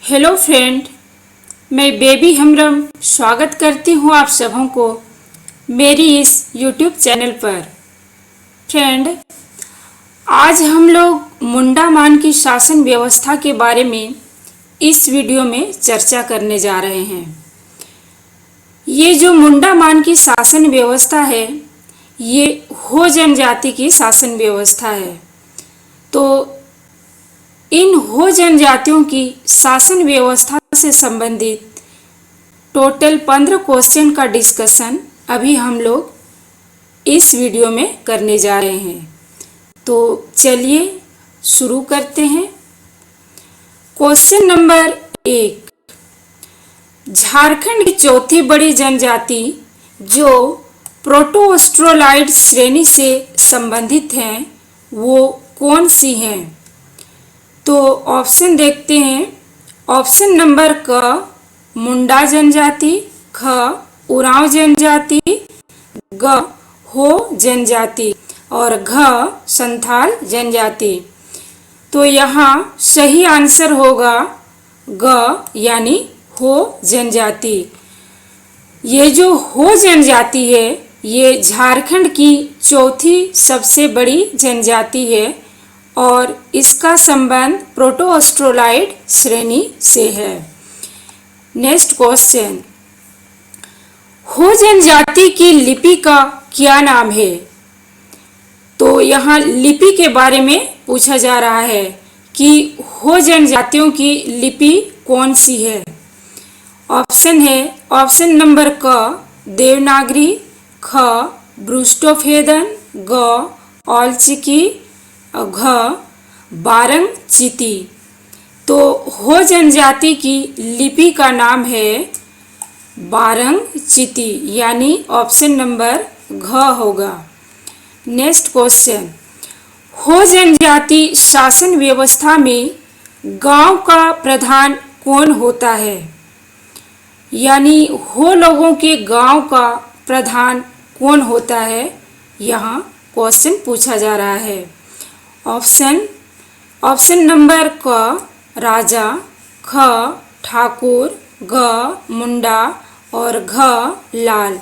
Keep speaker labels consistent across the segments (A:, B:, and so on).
A: Hello friend, मैं baby हमरम स्वागत करती हूँ आप सबों को मेरी इस यूट्यूब चैनल पर। फ्रेंड, आज हम लोग मुंडा मान की शासन व्यवस्था के बारे में इस वीडियो में चर्चा करने जा रहे हैं। ये जो मुंडा मान की शासन व्यवस्था है, ये हो जनजाति की शासन व्यवस्था है। तो इन हो जनजातियों की शासन व्यवस्था से संबंधित टोटल 15 क्वेश्चन का डिस्कशन अभी हम लोग इस वीडियो में करने जा रहे हैं। तो चलिए शुरू करते हैं। क्वेश्चन नंबर 1, झारखंड की चौथी बड़ी जनजाति जो प्रोटो ऑस्ट्रोलाइड श्रेणी से संबंधित हैं, वो कौन सी हैं? तो ऑप्शन देखते हैं। ऑप्शन नंबर क, मुंडा जनजाति, ख, उरांव जनजाति, ग, हो जनजाति और घ, संथाल जनजाति। तो यहाँ सही आंसर होगा ग, यानी हो जनजाति। ये जो हो जनजाति है, ये झारखंड की चौथी सबसे बड़ी जनजाति है और इसका संबंध प्रोटो ऑस्ट्रोलाइड श्रेणी से है। नेक्स्ट क्वेश्चन, हो जनजाति की लिपि का क्या नाम है? तो यहाँ लिपि के बारे में पूछा जा रहा है कि हो जनजातियों की लिपि कौन सी है। ऑप्शन है, ऑप्शन नंबर क, देवनागरी, ख, ब्रूस्टोफेदन, ग, औलचिकी, घ, बारंग चिती। तो हो जनजाति की लिपि का नाम है बारंग चिती, यानी ऑप्शन नंबर घ होगा। नेक्स्ट क्वेश्चन, हो जनजाति शासन व्यवस्था में गांव का प्रधान कौन होता है? यानी हो लोगों के गांव का प्रधान कौन होता है, यहाँ क्वेश्चन पूछा जा रहा है। ऑप्शन नंबर क, राजा, ख, ठाकुर, ग, मुंडा और घ, लाल।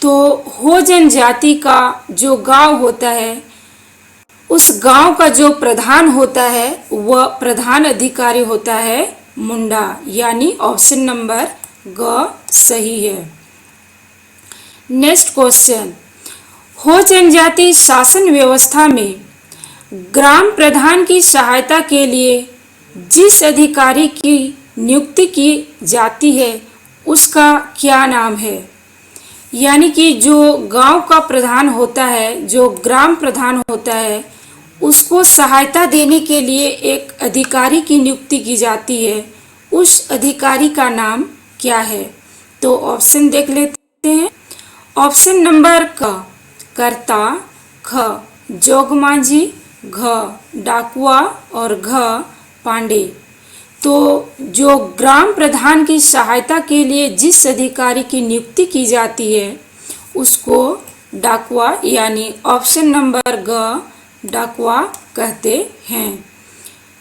A: तो हो जनजाति का जो गांव होता है, उस गांव का जो प्रधान होता है, वह प्रधान अधिकारी होता है मुंडा, यानी ऑप्शन नंबर ग सही है। नेक्स्ट क्वेश्चन, हो जनजाति शासन व्यवस्था में ग्राम प्रधान की सहायता के लिए जिस अधिकारी की नियुक्ति की जाती है, उसका क्या नाम है? यानी कि जो गांव का प्रधान होता है, जो ग्राम प्रधान होता है, उसको सहायता देने के लिए एक अधिकारी की नियुक्ति की जाती है, उस अधिकारी का नाम क्या है? तो ऑप्शन देख लेते हैं। ऑप्शन नंबर क, कर्ता, ख, जोगमांझी, घ, डाकुआ और घ, पांडे। तो जो ग्राम प्रधान की सहायता के लिए जिस अधिकारी की नियुक्ति की जाती है, उसको डाकुआ, यानी ऑप्शन नंबर ग, डाकुआ कहते हैं।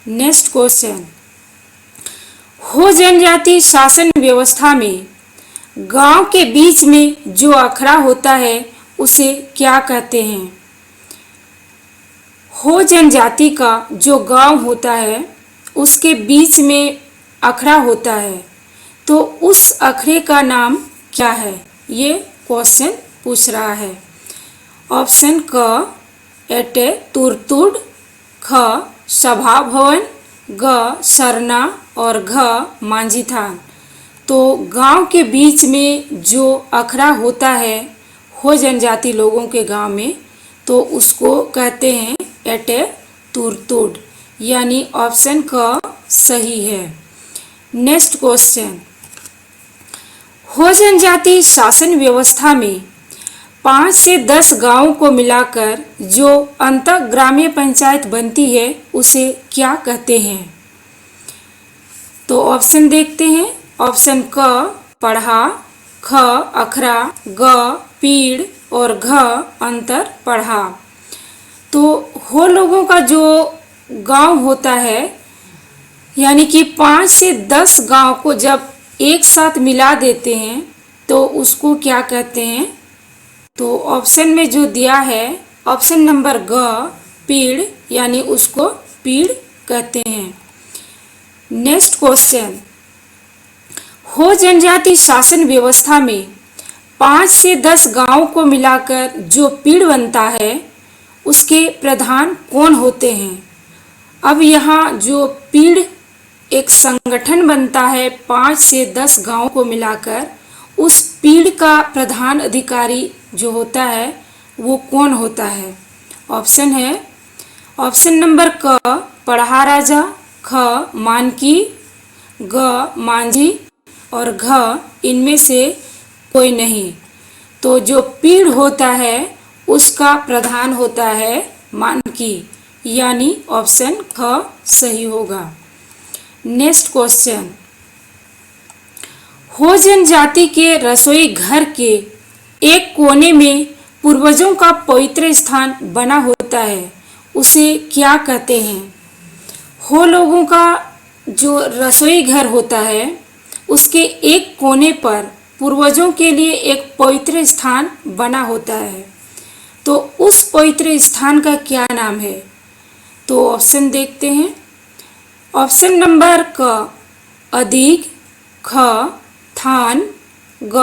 A: नेक्स्ट क्वेश्चन, हो जनजाति शासन व्यवस्था में गांव के बीच में जो अखड़ा होता है, उसे क्या कहते हैं? हो जनजाति का जो गांव होता है, उसके बीच में अखड़ा होता है, तो उस अखड़े का नाम क्या है? ये क्वेश्चन पूछ रहा है। ऑप्शन क, एटे तुरतुड, ख, सभा भवन, ग, सरना और घ, मांझीथान। तो गांव के बीच में जो अखड़ा होता है हो जनजाति लोगों के गांव में, तो उसको कहते हैं एटे तुरतुड, यानी ऑप्शन क सही है। नेक्स्ट क्वेश्चन, हो जनजाति शासन व्यवस्था में 5 से 10 गांवों को मिलाकर जो अंतः ग्रामीय पंचायत बनती है, उसे क्या कहते हैं? तो ऑप्शन देखते हैं। ऑप्शन क, पढ़ा, ख, अखरा, ग, पीड़ और घ, अंतर पढ़ा। तो हो लोगों का जो गांव होता है, यानी कि 5 से 10 गांव को जब एक साथ मिला देते हैं तो उसको क्या कहते हैं? तो ऑप्शन में जो दिया है ऑप्शन नंबर ग, पीड़, यानी उसको पीड़ कहते हैं। नेक्स्ट क्वेश्चन, हो जनजाति शासन व्यवस्था में 5 से 10 गांवों को मिलाकर जो पीड़ बनता है उसके प्रधान कौन होते हैं? अब यहाँ जो पीड़ एक संगठन बनता है 5 से 10 गांवों को मिलाकर, उस पीड़ का प्रधान अधिकारी जो होता है वो कौन होता है? ऑप्शन है ऑप्शन नंबर क, पढ़ा राजा, ख, मानकी, ग, मांझी और घ, इनमें से कोई नहीं। तो जो पीड़ होता है उसका प्रधान होता है मानकी, यानी ऑप्शन ख सही होगा। नेक्स्ट क्वेश्चन, हो जनजाति के रसोई घर के एक कोने में पूर्वजों का पवित्र स्थान बना होता है, उसे क्या कहते हैं? हो लोगों का जो रसोई घर होता है उसके एक कोने पर पूर्वजों के लिए एक पवित्र स्थान बना होता है, तो उस पवित्र स्थान का क्या नाम है? तो ऑप्शन देखते हैं। ऑप्शन नंबर क, अदीग, ख, थान, ग,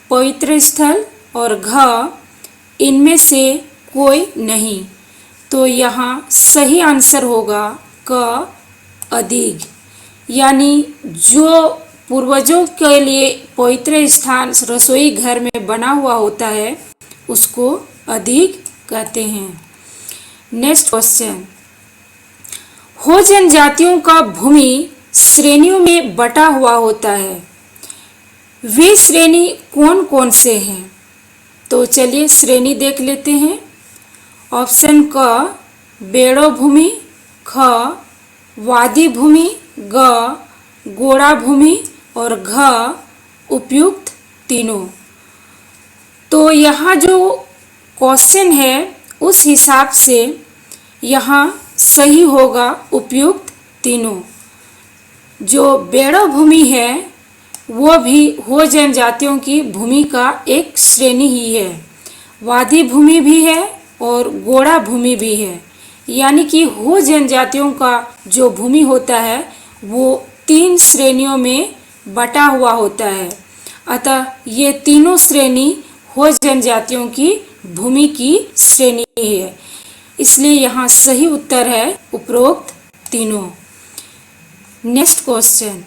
A: पवित्र स्थल और घ, इनमें से कोई नहीं। तो यहाँ सही आंसर होगा क, अदीग, यानी जो पूर्वजों के लिए पवित्र स्थान रसोई घर में बना हुआ होता है उसको अदीग कहते हैं। नेक्स्ट क्वेश्चन, हो जनजातियों का भूमि श्रेणियों में बटा हुआ होता है, वे श्रेणी कौन कौन से हैं? तो चलिए श्रेणी देख लेते हैं। ऑप्शन क, बेड़ो भूमि, ख, वादी भूमि, ग, गोड़ा भूमि और घ, उपयुक्त तीनों। तो यहाँ जो क्वेश्चन है उस हिसाब से यहाँ सही होगा उपयुक्त तीनों। जो बेड़ो भूमि है वो भी हो जनजातियों की भूमि का एक श्रेणी ही है, वादी भूमि भी है और गोड़ा भूमि भी है, यानी कि हो जनजातियों का जो भूमि होता है वो 3 श्रेणियों में बटा हुआ होता है। अतः ये तीनों श्रेणी हो जनजातियों की भूमि की श्रेणी है, इसलिए यहाँ सही उत्तर है उपरोक्त तीनों। नेक्स्ट क्वेश्चन,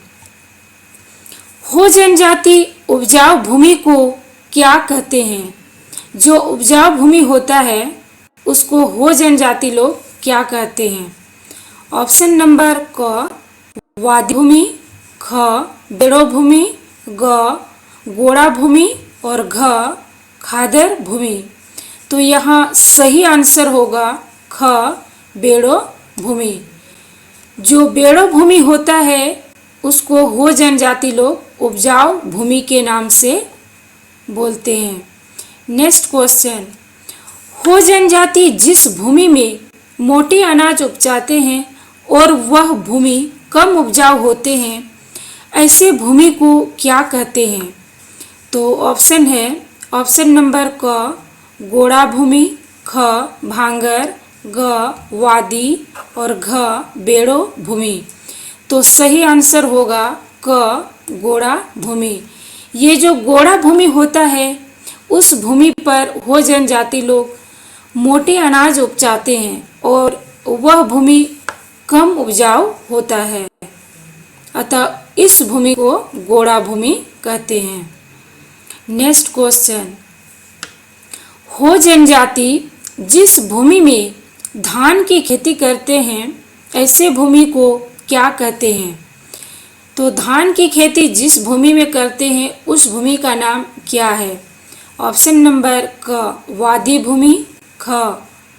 A: हो जनजाति उपजाऊ भूमि को क्या कहते हैं? जो उपजाऊ भूमि होता है उसको हो जनजाति लोग क्या कहते हैं? ऑप्शन नंबर क, वादी भूमि, ख, बेड़ो भूमि, ग, गोड़ा भूमि और घ, खादर भूमि। तो यहाँ सही आंसर होगा ख, बेड़ो भूमि। जो बेड़ो भूमि होता है उसको हो जनजाति लोग उपजाऊ भूमि के नाम से बोलते हैं। नेक्स्ट क्वेश्चन, हो जनजाति जिस भूमि में मोटे अनाज उपजाते हैं और वह भूमि कम उपजाऊ होते हैं, ऐसे भूमि को क्या कहते हैं? तो ऑप्शन है ऑप्शन नंबर क, गोड़ा भूमि, ख, भांगर, ग, वादी और घ, बेड़ो भूमि। तो सही आंसर होगा क, गोड़ा भूमि। ये जो गोड़ा भूमि होता है उस भूमि पर हो जनजाति लोग मोटे अनाज उपजाते हैं और वह भूमि कम उपजाऊ होता है, अतः इस भूमि को गोड़ा भूमि कहते हैं। नेक्स्ट क्वेश्चन, हो जनजाति जिस भूमि में धान की खेती करते हैं ऐसे भूमि को क्या कहते हैं? तो धान की खेती जिस भूमि में करते हैं उस भूमि का नाम क्या है? ऑप्शन नंबर क, वादी भूमि, ख,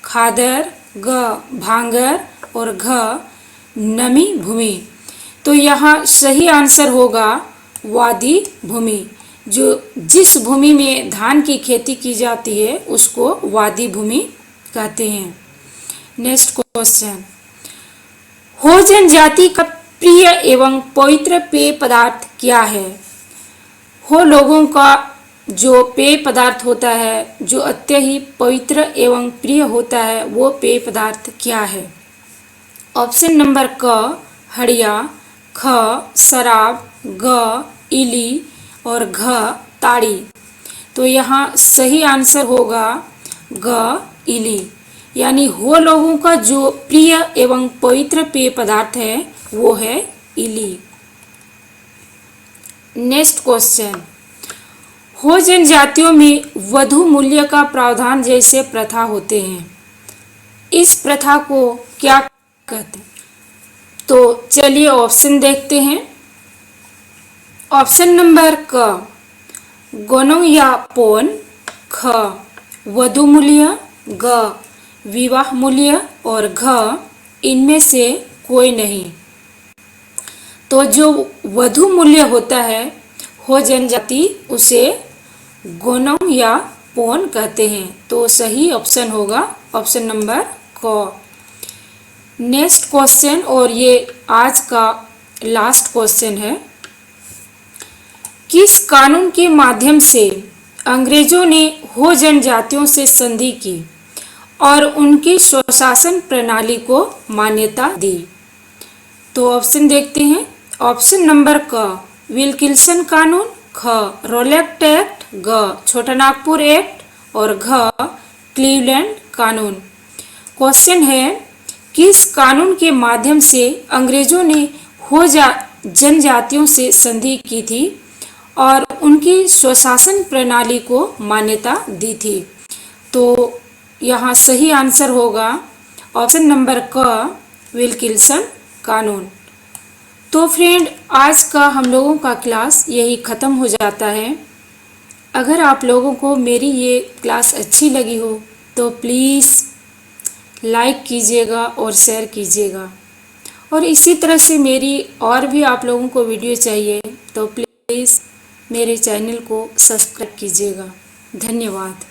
A: खादर, ग, भांगर और घ, नमी भूमि। तो यहाँ सही आंसर होगा वादी भूमि। जो जिस भूमि में धान की खेती की जाती है उसको वादी भूमि कहते हैं। नेक्स्ट क्वेश्चन, हो जनजाति का प्रिय एवं पवित्र पेय पदार्थ क्या है? हो लोगों का जो पेय पदार्थ होता है, जो अत्यधिक पवित्र एवं प्रिय होता है, वो पेय पदार्थ क्या है? ऑप्शन नंबर क हड़िया, ख शराब, ग इली और घ ताड़ी। तो यहाँ सही आंसर होगा ग इली, यानी हो लोगों का जो प्रिय एवं पवित्र पेय पदार्थ है वो है इली। नेक्स्ट क्वेश्चन, हो जनजातियों में वधू मूल्य का प्रावधान जैसे प्रथा होते हैं, इस प्रथा को क्या कहते हैं? तो चलिए ऑप्शन देखते हैं। ऑप्शन नंबर क गोनों या पोन, ख वधू मूल्य, ग विवाह मूल्य और घ इनमें से कोई नहीं। तो जो वधू मूल्य होता है हो जनजाति उसे गोनों या पोन कहते हैं। तो सही ऑप्शन होगा ऑप्शन नंबर क। नेक्स्ट क्वेश्चन, और ये आज का लास्ट क्वेश्चन है, किस कानून के माध्यम से अंग्रेजों ने हो जनजातियों से संधि की और उनकी स्वशासन प्रणाली को मान्यता दी? तो ऑप्शन देखते हैं। ऑप्शन नंबर क विल्किंसन कानून, ख रोलेक्ट एक्ट, ग छोटा नागपुर एक्ट और घ क्लीवलैंड कानून। क्वेश्चन है, किस कानून के माध्यम से अंग्रेजों ने हो जनजातियों से संधि की थी और उनकी स्वशासन प्रणाली को मान्यता दी थी? तो यहाँ सही आंसर होगा ऑप्शन नंबर क विल्किंसन कानून। तो फ्रेंड, आज का हम लोगों का क्लास यही ख़त्म हो जाता है। अगर आप लोगों को मेरी ये क्लास अच्छी लगी हो तो प्लीज़ लाइक कीजिएगा और शेयर कीजिएगा, और इसी तरह से मेरी और भी आप लोगों को वीडियो चाहिए तो प्लीज़ मेरे चैनल को सब्सक्राइब कीजिएगा। धन्यवाद।